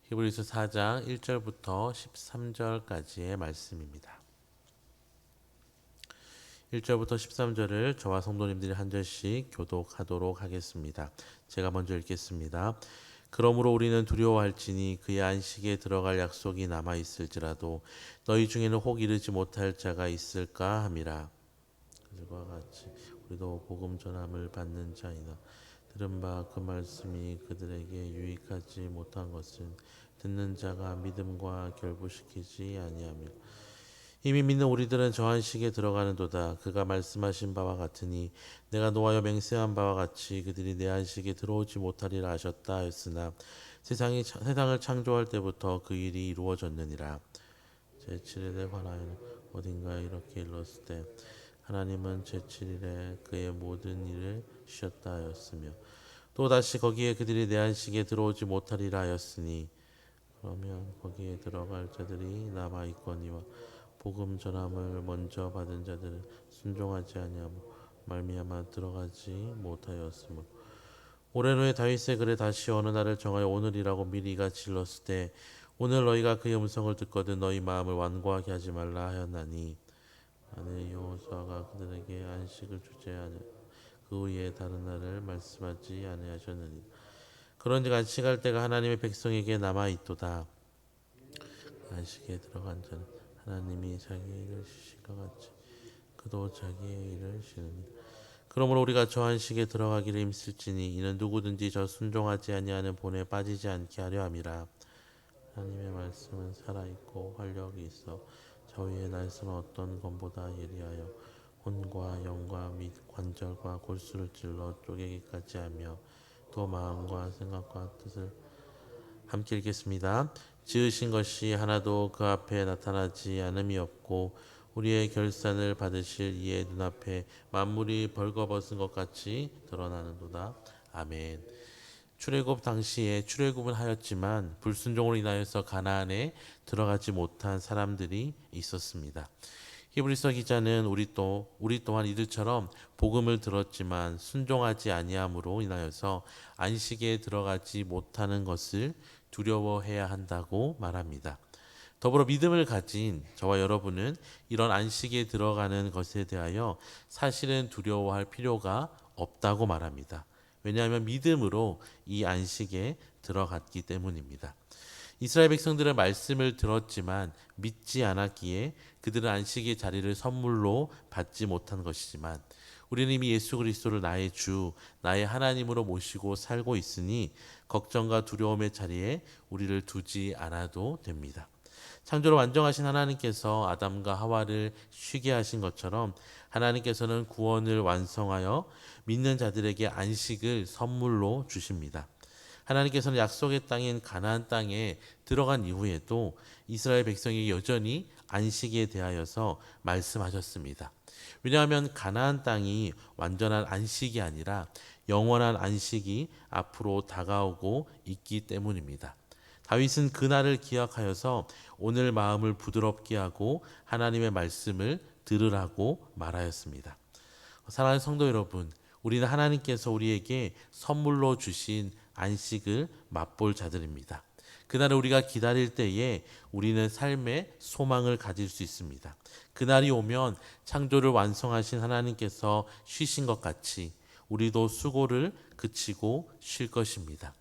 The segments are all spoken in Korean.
히브리서 4장 1절부터 13절까지의 말씀입니다. 1절부터 13절을 저와 성도님들이 한 절씩 교독하도록 하겠습니다. 제가 먼저 읽겠습니다. 그러므로 우리는 두려워할지니 그의 안식에 들어갈 약속이 남아있을지라도 너희 중에는 혹 이르지 못할 자가 있을까 함이라. 그들과 같이 우리도 복음 전함을 받는 자이나 들은 바 그 말씀이 그들에게 유익하지 못한 것은 듣는 자가 믿음과 결부시키지 아니하며 이미 믿는 우리들은 저 안식에 들어가는도다. 그가 말씀하신 바와 같으니 내가 노하여 맹세한 바와 같이 그들이 내 안식에 들어오지 못하리라 하셨다 했으나 세상을 창조할 때부터 그 일이 이루어졌느니라. 제7일에 관하여는 어딘가에 이렇게 일렀을 때 하나님은 제7일에 그의 모든 일을 쉬었다 하였으며 또다시 거기에 그들이 내 안식에 들어오지 못하리라 하였으니 그러면 거기에 들어갈 자들이 남아있거니와 복음 전함을 먼저 받은 자들은 순종하지 아니하며 말미암아 들어가지 못하였으므로 오랜 후에 다윗의 글에 다시 어느 날을 정하여 오늘이라고 미리가 질렀을 때 오늘 너희가 그의 음성을 듣거든 너희 마음을 완고하게 하지 말라 하였나니 만일 여호수아가 그들에게 안식을 주지 아니하여 그 후에 다른 날을 말씀하지 아니하셨느니 그런즉 안식할 때가 하나님의 백성에게 남아있도다. 안식에 들어간 자는 하나님이 자기의 일을 쉬신 것 같이 그도 자기의 일을 쉬느니 그러므로 우리가 저 안식에 들어가기를 힘쓸지니 이는 누구든지 저 순종하지 아니하는 본에 빠지지 않게 하려 함이라. 하나님의 말씀은 살아있고 활력이 있어 저 위에 날선 어떤 검보다 예리하여 혼과 영과 및 관절과 골수를 찔러 쪼개기까지 하며 또 마음과 생각과 뜻을 함께 읽겠습니다. 지으신 것이 하나도 그 앞에 나타나지 않음이 없고 우리의 결산을 받으실 이의 눈앞에 만물이 벌거벗은 것 같이 드러나는도다. 아멘. 출애굽 당시에 출애굽은 하였지만 불순종으로 인하여서 가나안에 들어가지 못한 사람들이 있었습니다. 히브리서 기자는 우리 또한 이들처럼 복음을 들었지만 순종하지 아니함으로 인하여서 안식에 들어가지 못하는 것을 두려워해야 한다고 말합니다. 더불어 믿음을 가진 저와 여러분은 이런 안식에 들어가는 것에 대하여 사실은 두려워할 필요가 없다고 말합니다. 왜냐하면 믿음으로 이 안식에 들어갔기 때문입니다. 이스라엘 백성들은 말씀을 들었지만 믿지 않았기에 그들은 안식의 자리를 선물로 받지 못한 것이지만 우리는 이미 예수 그리스도를 나의 주, 나의 하나님으로 모시고 살고 있으니 걱정과 두려움의 자리에 우리를 두지 않아도 됩니다. 창조를 완성하신 하나님께서 아담과 하와를 쉬게 하신 것처럼 하나님께서는 구원을 완성하여 믿는 자들에게 안식을 선물로 주십니다. 하나님께서는 약속의 땅인 가나안 땅에 들어간 이후에도 이스라엘 백성이 여전히 안식에 대하여서 말씀하셨습니다. 왜냐하면 가나안 땅이 완전한 안식이 아니라 영원한 안식이 앞으로 다가오고 있기 때문입니다. 다윗은 그날을 기억하여서 오늘 마음을 부드럽게 하고 하나님의 말씀을 들으라고 말하였습니다. 사랑하는 성도 여러분, 우리는 하나님께서 우리에게 선물로 주신 안식을 맛볼 자들입니다. 그날을 우리가 기다릴 때에 우리는 삶의 소망을 가질 수 있습니다. 그날이 오면 창조를 완성하신 하나님께서 쉬신 것 같이 우리도 수고를 그치고 쉴 것입니다.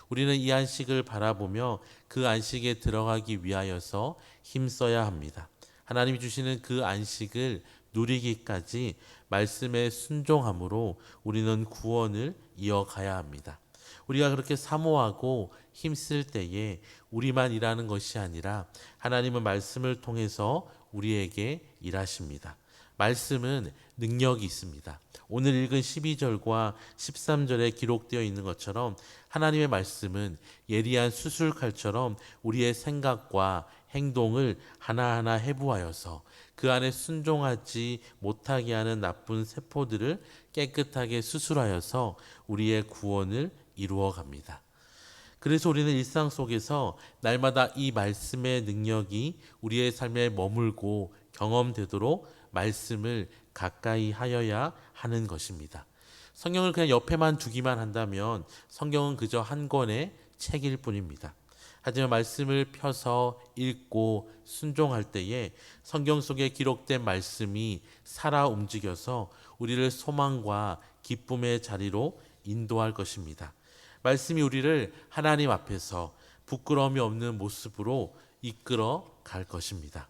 우리는 이 안식을 바라보며 그 안식에 들어가기 위하여서 힘써야 합니다. 하나님이 주시는 그 안식을 누리기까지 말씀에 순종함으로 우리는 구원을 이어가야 합니다. 우리가 그렇게 사모하고 힘쓸 때에 우리만 일하는 것이 아니라 하나님은 말씀을 통해서 우리에게 일하십니다. 말씀은 능력이 있습니다. 오늘 읽은 12절과 13절에 기록되어 있는 것처럼 하나님의 말씀은 예리한 수술칼처럼 우리의 생각과 행동을 하나하나 해부하여서 그 안에 순종하지 못하게 하는 나쁜 세포들을 깨끗하게 수술하여서 우리의 구원을 이루어 갑니다. 그래서 우리는 일상 속에서 날마다 이 말씀의 능력이 우리의 삶에 머물고 경험되도록 말씀을 가까이 하여야 하는 것입니다. 성경을 그냥 옆에만 두기만 한다면 성경은 그저 한 권의 책일 뿐입니다. 하지만 말씀을 펴서 읽고 순종할 때에 성경 속에 기록된 말씀이 살아 움직여서 우리를 소망과 기쁨의 자리로 인도할 것입니다. 말씀이 우리를 하나님 앞에서 부끄러움이 없는 모습으로 이끌어 갈 것입니다.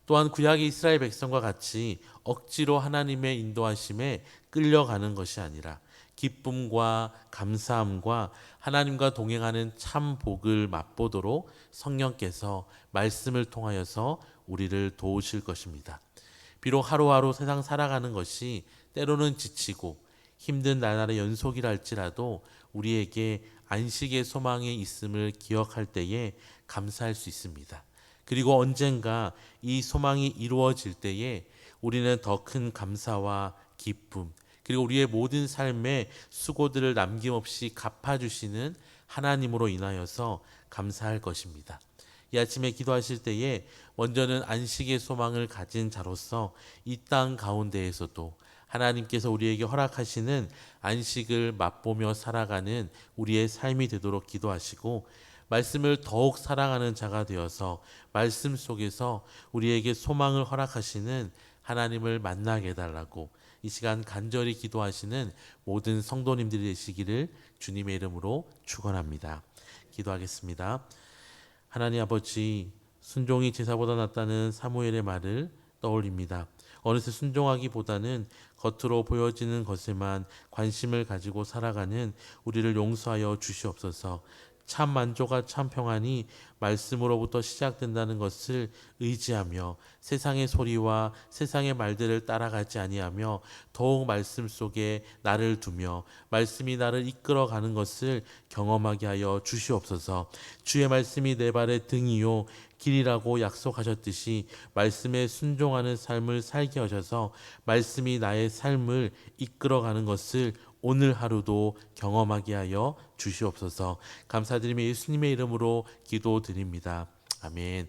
또한 구약의 이스라엘 백성과 같이 억지로 하나님의 인도하심에 끌려가는 것이 아니라 기쁨과 감사함과 하나님과 동행하는 참 복을 맛보도록 성령께서 말씀을 통하여서 우리를 도우실 것입니다. 비록 하루하루 세상 살아가는 것이 때로는 지치고 힘든 나날의 연속이라 할지라도 우리에게 안식의 소망이 있음을 기억할 때에 감사할 수 있습니다. 그리고 언젠가 이 소망이 이루어질 때에 우리는 더 큰 감사와 기쁨, 그리고 우리의 모든 삶의 수고들을 남김없이 갚아주시는 하나님으로 인하여서 감사할 것입니다. 이 아침에 기도하실 때에 먼저는 안식의 소망을 가진 자로서 이 땅 가운데에서도 하나님께서 우리에게 허락하시는 안식을 맛보며 살아가는 우리의 삶이 되도록 기도하시고, 말씀을 더욱 사랑하는 자가 되어서 말씀 속에서 우리에게 소망을 허락하시는 하나님을 만나게 해달라고 이 시간 간절히 기도하시는 모든 성도님들이 되시기를 주님의 이름으로 축원합니다. 기도하겠습니다. 하나님 아버지, 순종이 제사보다 낫다는 사무엘의 말을 떠올립니다. 어느새 순종하기보다는 겉으로 보여지는 것에만 관심을 가지고 살아가는 우리를 용서하여 주시옵소서. 참 만족과 참 평안이 말씀으로부터 시작된다는 것을 의지하며 세상의 소리와 세상의 말들을 따라가지 아니하며 더욱 말씀 속에 나를 두며 말씀이 나를 이끌어가는 것을 경험하게 하여 주시옵소서. 주의 말씀이 내 발의 등이요 길이라고 약속하셨듯이 말씀에 순종하는 삶을 살게 하셔서 말씀이 나의 삶을 이끌어가는 것을 오늘 하루도 경험하게 하여 주시옵소서. 감사드리며 예수님의 이름으로 기도드립니다. 아멘.